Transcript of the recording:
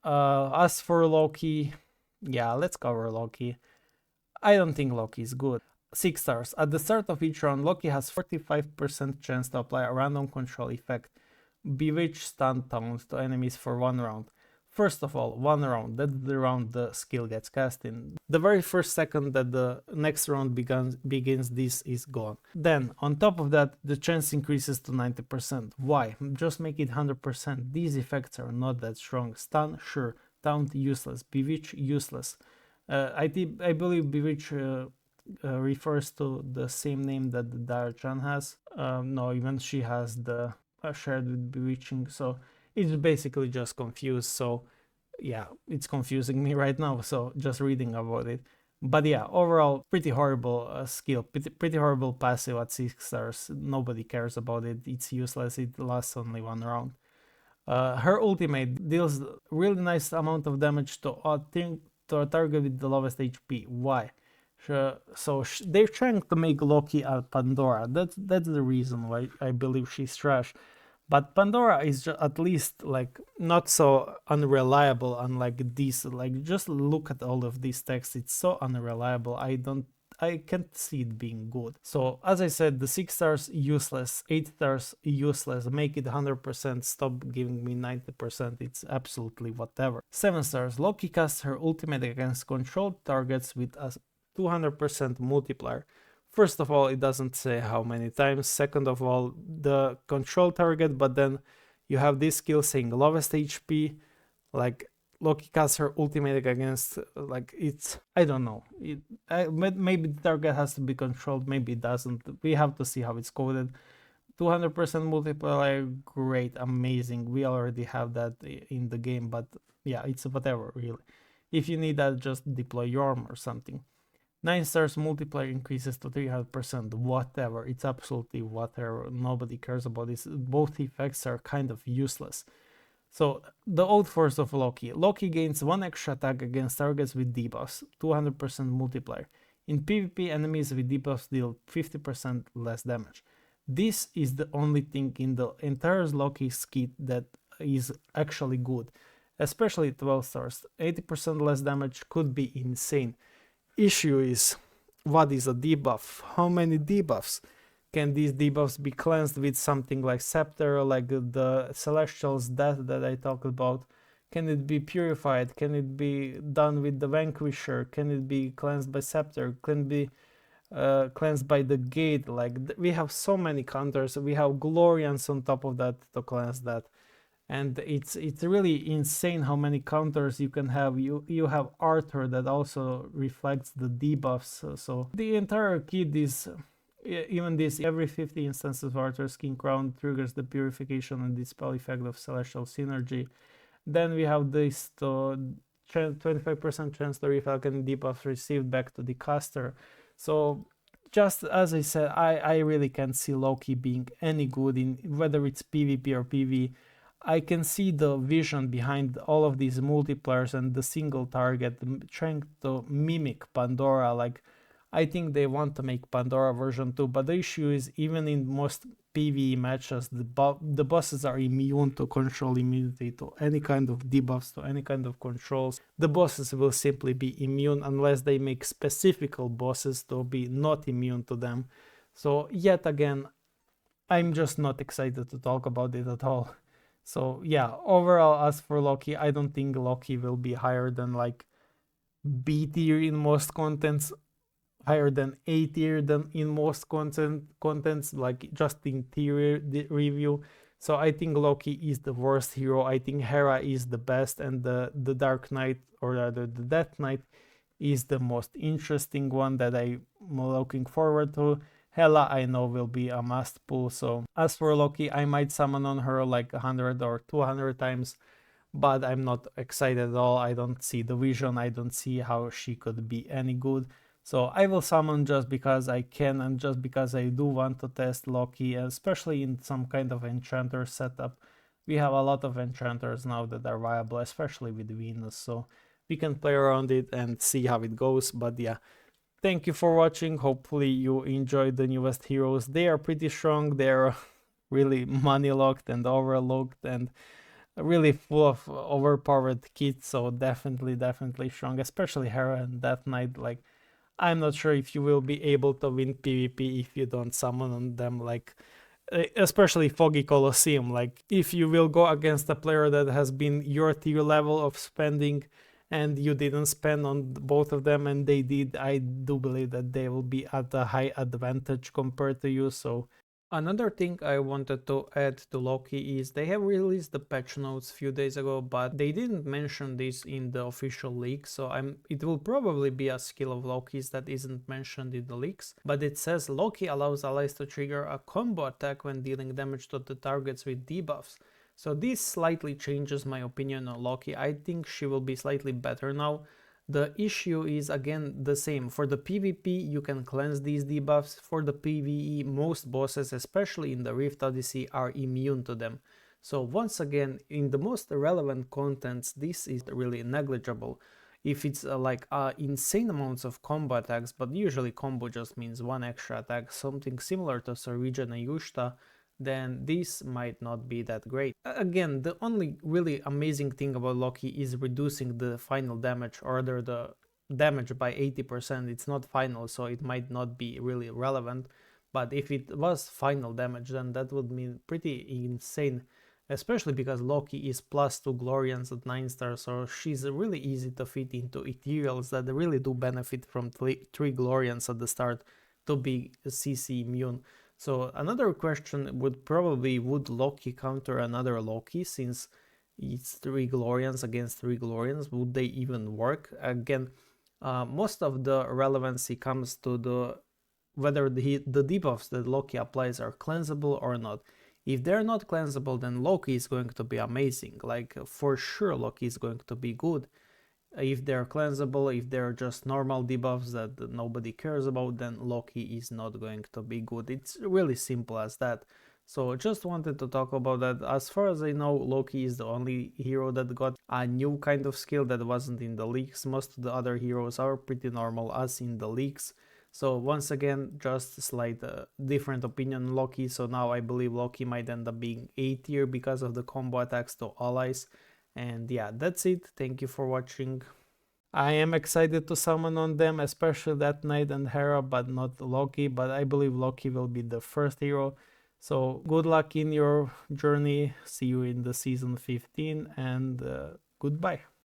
As for Loki, yeah, let's cover Loki. I don't think Loki is good. 6 stars. At the start of each round, Loki has 45% chance to apply a random control effect, Bewitch stun taunt to enemies for 1 round. First of all, 1 round, that's the round the skill gets cast in. The very first second that the next round begins, this is gone. Then, on top of that, the chance increases to 90%. Why? Just make it 100%. These effects are not that strong. Stun, sure. Taunt, useless. Bewitch, useless. I believe Bewitch refers to the same name that the Darjan has. No, even she has the shared with Bewitching, so it's basically just confused. So yeah, it's confusing me right now, so just reading about it. But yeah, overall, pretty horrible skill, pretty horrible passive at 6 stars. Nobody cares about it. It's useless. It lasts only 1 round. Her ultimate deals really nice amount of damage to a target with the lowest HP. Why? So they're trying to make Loki a Pandora. That's the reason why I believe she's trash. But Pandora is at least like not so unreliable, unlike this. Like, just look at all of these texts. It's so unreliable. I can't see it being good. So as I said, the 6 stars useless, 8 stars useless. Make it 100%. Stop giving me 90%. It's absolutely whatever. 7 stars. Loki casts her ultimate against controlled targets with a 200% multiplier. First of all, it doesn't say how many times. Second of all, the control target, but then you have this skill saying lowest HP. Like, Loki casts her ultimate against, like, it's, I don't know. Maybe the target has to be controlled, maybe it doesn't. We have to see how it's coded. 200% multiplier, great, amazing. We already have that in the game, but yeah, it's whatever, really. If you need that, just deploy your arm or something. 9 stars multiplier increases to 300%, whatever, it's absolutely whatever, nobody cares about this. Both effects are kind of useless. So, the old force of Loki. Loki gains 1 extra attack against targets with debuffs, 200% multiplier. In PvP, enemies with debuffs deal 50% less damage. This is the only thing in the entire Loki kit that is actually good, especially 12 stars. 80% less damage could be insane. Issue is, what is a debuff? How many debuffs? Can these debuffs be cleansed with something like Scepter, like the Celestial's Death that I talked about? Can it be purified? Can it be done with the Vanquisher? Can it be cleansed by Scepter? Can it be cleansed by the Gate? Like, we have so many counters. We have Glorians on top of that to cleanse that. And it's really insane how many counters you can have. You have Arthur that also reflects the debuffs. So the entire kit is, even this, every 50 instances of Arthur's Skin Crown triggers the purification and dispel effect of Celestial Synergy. Then we have this 25% chance to reflect any debuffs received back to the caster. So just as I said, I really can't see Loki being any good in whether it's PvP or PvE. I can see the vision behind all of these multipliers and the single target trying to mimic Pandora. Like, I think they want to make Pandora version 2, but the issue is, even in most PvE matches, the bosses are immune to control immunity, to any kind of debuffs, to any kind of controls. The bosses will simply be immune unless they make specific bosses to be not immune to them. So yet again, I'm just not excited to talk about it at all. So yeah, overall, as for Loki, I don't think Loki will be higher than like B tier in most contents, higher than A tier than in most contents, like just in tier review. So I think Loki is the worst hero. I think Hera is the best, and the Dark Knight, or rather the Death Knight, is the most interesting one that I'm looking forward to. Hela, I know, will be a must pull. So as for Loki, I might summon on her like 100 or 200 times, but I'm not excited at all. I don't see the vision. I don't see how she could be any good. So I will summon just because I can, and just because I do want to test Loki, especially in some kind of enchanter setup. We have a lot of enchanters now that are viable, especially with Venus. So we can play around it and see how it goes. But yeah. Thank you for watching. Hopefully you enjoyed the newest heroes. They are pretty strong. They're really money locked and overlooked, and really full of overpowered kits, so definitely strong, especially Hera and Death Knight. Like, I'm not sure if you will be able to win PvP if you don't summon on them, like especially Foggy Colosseum. Like, if you will go against a player that has been your tier level of spending and you didn't spend on both of them and they did, I do believe that they will be at a high advantage compared to you. So another thing I wanted to add to Loki is they have released the patch notes few days ago, but they didn't mention this in the official leak, so it will probably be a skill of Loki's that isn't mentioned in the leaks. But it says Loki allows allies to trigger a combo attack when dealing damage to the targets with debuffs. So this slightly changes my opinion on Loki. I think she will be slightly better now. The issue is again the same. For the PvP you can cleanse these debuffs. For the PvE most bosses, especially in the Rift Odyssey, are immune to them. So once again, in the most relevant contents this is really negligible. If it's like insane amounts of combo attacks, but usually combo just means one extra attack, something similar to Sir Regent and Yushta, then this might not be that great. Again, the only really amazing thing about Loki is reducing the final damage, or rather the damage by 80%. It's not final, so it might not be really relevant, but if it was final damage, then that would mean pretty insane, especially because Loki is +2 Glorians at 9 stars, so she's really easy to fit into Ethereals that really do benefit from 3 Glorians at the start to be CC immune. So another question would probably, would Loki counter another Loki, since it's 3 Glorians against 3 Glorians? Would they even work? Again, most of the relevancy comes to the whether the debuffs that Loki applies are cleansable or not. If they're not cleansable, then Loki is going to be amazing. Like, for sure Loki is going to be good. If they're cleansable, if they're just normal debuffs that nobody cares about, then Loki is not going to be good. It's really simple as that. So just wanted to talk about that. As far as I know, Loki is the only hero that got a new kind of skill that wasn't in the leaks. Most of the other heroes are pretty normal as in the leaks. So once again, just a slight different opinion on Loki. So now I believe Loki might end up being A tier because of the combo attacks to allies. And yeah, that's it. Thank you for watching. I am excited to summon on them, especially Death Knight and Hera, but not Loki. But I believe Loki will be the first hero. So good luck in your journey. See you in the season 15 and goodbye.